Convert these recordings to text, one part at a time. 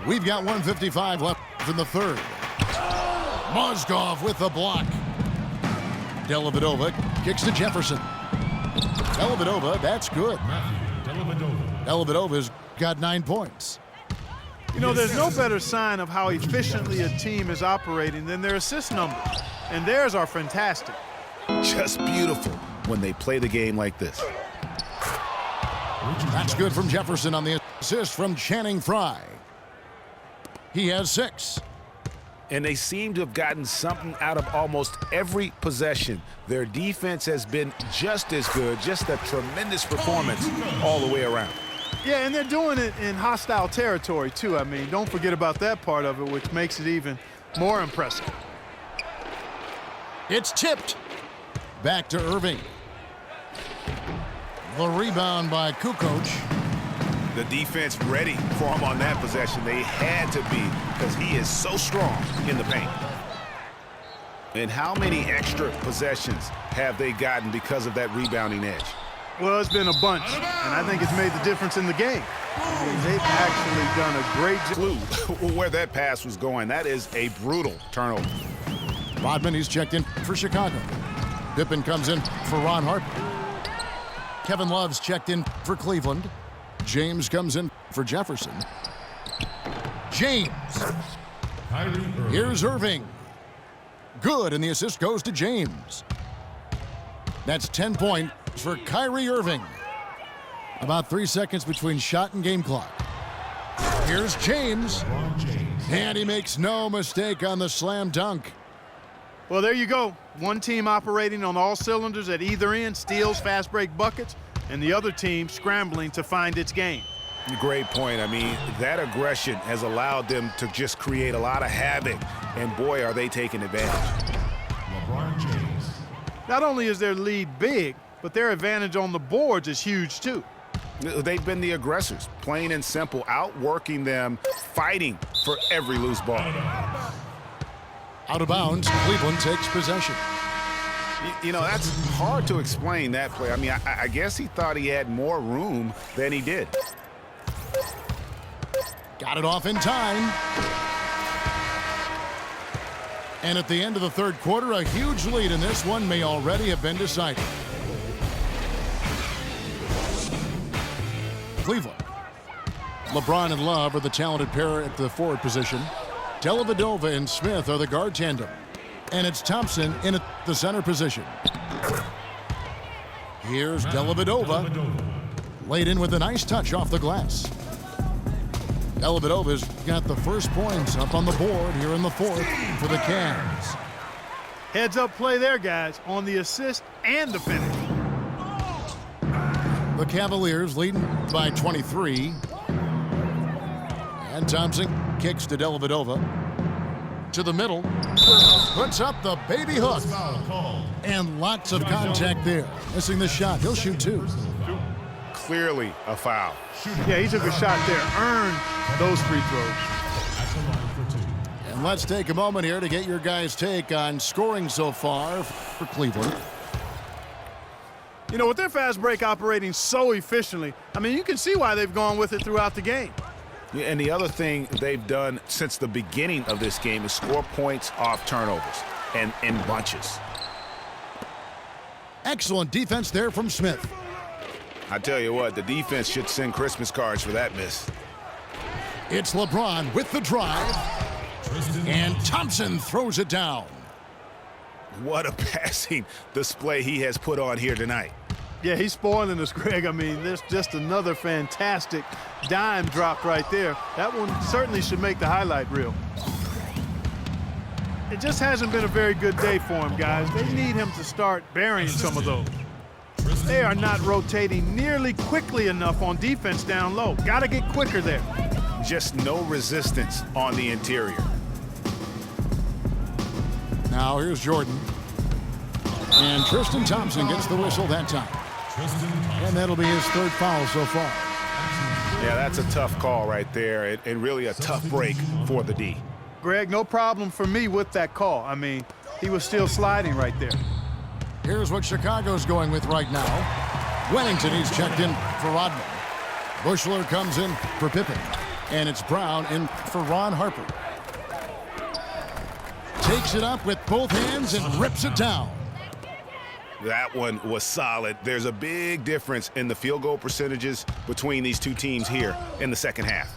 We've got 1:55 left in the third. Mozgov with the block. Dellavedova kicks to Jefferson. Dellavedova, that's good. Dellavedova's got 9 points. You know, there's no better sign of how efficiently a team is operating than their assist numbers. And theirs are fantastic. Just beautiful when they play the game like this. That's good from Jefferson on the assist from Channing Frye. He has 6. And they seem to have gotten something out of almost every possession. Their defense has been just as good, just a tremendous performance all the way around. Yeah, and they're doing it in hostile territory, too. I mean, don't forget about that part of it, which makes it even more impressive. It's tipped. Back to Irving. The rebound by Kukoc. The defense ready for him on that possession. They had to be because he is so strong in the paint. And how many extra possessions have they gotten because of that rebounding edge? Well, it's been a bunch, and I think it's made the difference in the game. I mean, they've actually done a great job. Clue where that pass was going. That is a brutal turnover. Rodman, he's checked in for Chicago. Pippen comes in for Ron Harper. Kevin Love's checked in for Cleveland. James comes in for Jefferson. James. Here's Irving. Good, and the assist goes to James. That's 10 points for Kyrie Irving. About 3 seconds between shot and game clock. Here's James. And he makes no mistake on the slam dunk. Well, there you go. One team operating on all cylinders at either end, steals, fast break buckets, and the other team scrambling to find its game. Great point. I mean, that aggression has allowed them to just create a lot of havoc, and boy, are they taking advantage. LeBron James. Not only is their lead big, but their advantage on the boards is huge, too. They've been the aggressors, plain and simple, outworking them, fighting for every loose ball. Out of bounds, Cleveland takes possession. You know, that's hard to explain that play. I mean, I guess he thought he had more room than he did. Got it off in time. And at the end of the third quarter, a huge lead in this one may already have been decided. Cleveland. LeBron and Love are the talented pair at the forward position. Dellavedova and Smith are the guard tandem. And it's Thompson in at the center position. Here's Dellavedova. Laid in with a nice touch off the glass. Dellavedova's got the first points up on the board here in the fourth for the Cavs. Heads up play there, guys, on the assist and the finish. The Cavaliers leading by 23. And Thompson kicks to Dellavedova. To the middle. Puts up the baby hook. And lots of contact there. Missing the shot. He'll shoot 2. Clearly a foul. Yeah, he took a shot there. Earned those free throws. And let's take a moment here to get your guys' take on scoring so far for Cleveland. You know, with their fast break operating so efficiently, I mean, you can see why they've gone with it throughout the game. And the other thing they've done since the beginning of this game is score points off turnovers and in bunches. Excellent defense there from Smith. I tell you what, the defense should send Christmas cards for that miss. It's LeBron with the drive. And Thompson throws it down. What a passing display he has put on here tonight. Yeah, he's spoiling us, Greg. I mean, there's just another fantastic dime drop right there. That one certainly should make the highlight reel. It just hasn't been a very good day for him, guys. They need him to start burying some of those. They are not rotating nearly quickly enough on defense down low. Got to get quicker there. Just no resistance on the interior. Now here's Jordan. And Tristan Thompson gets the whistle that time. And that'll be his third foul so far. Yeah, that's a tough call right there, and really a tough break for the D. Greg, no problem for me with that call. I mean, he was still sliding right there. Here's what Chicago's going with right now. Wennington, he's checked in for Rodman. Bushler comes in for Pippen. And it's Brown in for Ron Harper. Takes it up with both hands and rips it down. That one was solid. There's a big difference in the field goal percentages between these two teams here in the second half.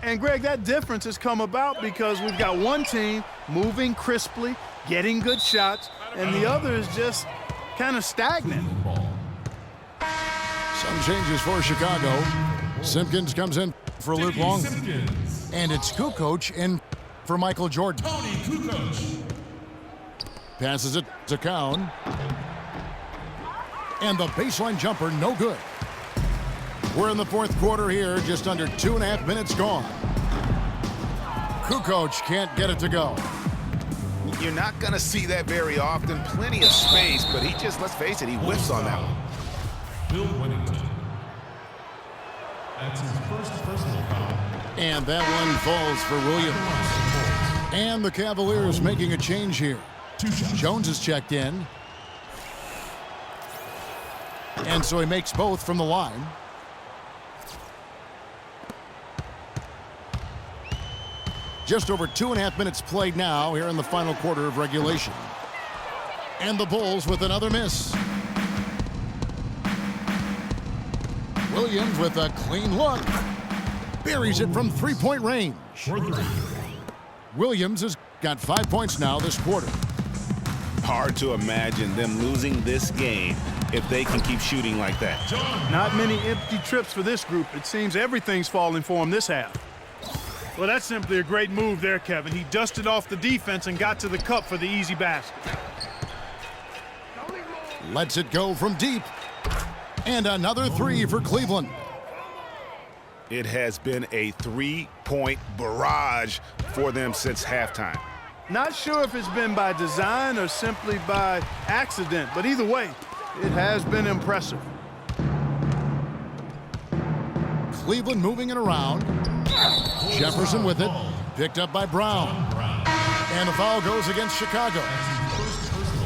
And, Greg, that difference has come about because we've got one team moving crisply, getting good shots, and the other is just kind of stagnant. Some changes for Chicago. Simpkins comes in for Luke Long. And it's Kukoc in for Michael Jordan. Passes it to Cowan. And the baseline jumper, no good. We're in the fourth quarter here, just under 2.5 minutes gone. Kukoc can't get it to go. You're not going to see that very often. Plenty of space, but he just, let's face it, he whiffs on that one. Bill Whittington. That's his first personal foul. And that one falls for Williams. And the Cavaliers making a change here. Jones is checked in. And so he makes both from the line. Just over 2.5 minutes played now here in the final quarter of regulation. And the Bulls with another miss. Williams with a clean look. Buries it from three-point range. Williams has got 5 points now this quarter. Hard to imagine them losing this game if they can keep shooting like that. Not many empty trips for this group. It seems everything's falling for them this half. Well, that's simply a great move there, Kevin. He dusted off the defense and got to the cup for the easy basket. Lets it go from deep. And another three for Cleveland. It has been a three-point barrage for them since halftime. Not sure if it's been by design or simply by accident, but either way, it has been impressive. Cleveland moving it around. Jefferson with it. Picked up by Brown. And the foul goes against Chicago.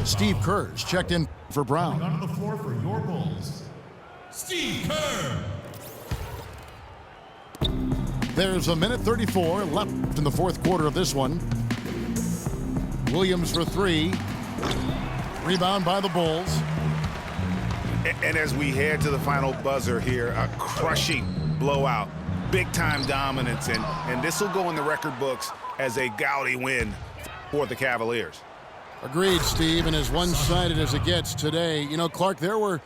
Steve Kerr's checked in for Brown. On the floor for your Bulls, Steve Kerr. There's a minute 34 left in the fourth quarter of this one. Williams for three. Rebound by the Bulls. And as we head to the final buzzer here, a crushing blowout, big-time dominance, and this will go in the record books as a gaudy win for the Cavaliers. Agreed, Steve, and as one-sided as it gets today. You know, Clark, there were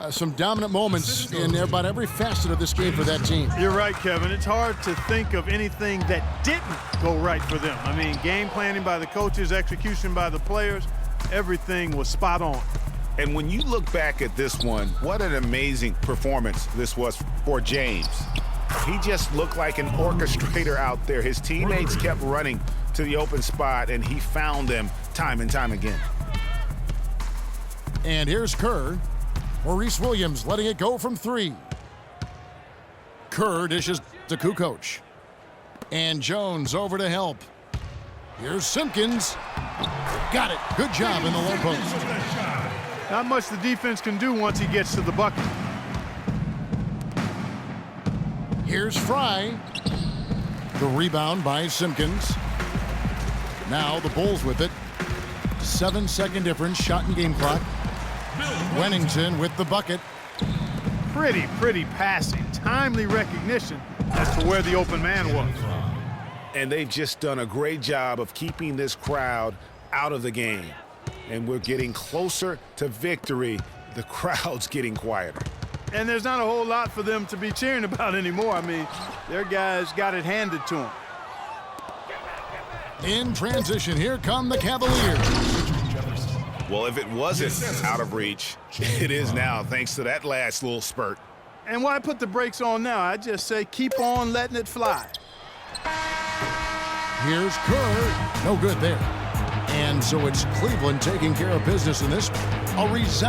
some dominant moments in about every facet of this game for that team. You're right, Kevin. It's hard to think of anything that didn't go right for them. I mean, game planning by the coaches, execution by the players, everything was spot on. And when you look back at this one, what an amazing performance this was for James. He just looked like an orchestrator out there. His teammates kept running to the open spot, and he found them time and time again. And here's Kerr. Maurice Williams letting it go from three. Kerr dishes to Kukoc. And Jones over to help. Here's Simpkins. Got it. Good job in the low post. Not much the defense can do once he gets to the bucket. Here's Fry. The rebound by Simpkins. Now the Bulls with it. 7-second difference, shot and game clock. Wennington with the bucket. Pretty passing. Timely recognition as to where the open man was. And they've just done a great job of keeping this crowd out of the game. And we're getting closer to victory. The crowd's getting quieter. And there's not a whole lot for them to be cheering about anymore. I mean, their guys got it handed to them. In transition, here come the Cavaliers. Well, if it wasn't out of reach, it is now, thanks to that last little spurt. And why put the brakes on now? I just say keep on letting it fly. Here's Kerr. No good there. And so it's Cleveland taking care of business in this. A resounding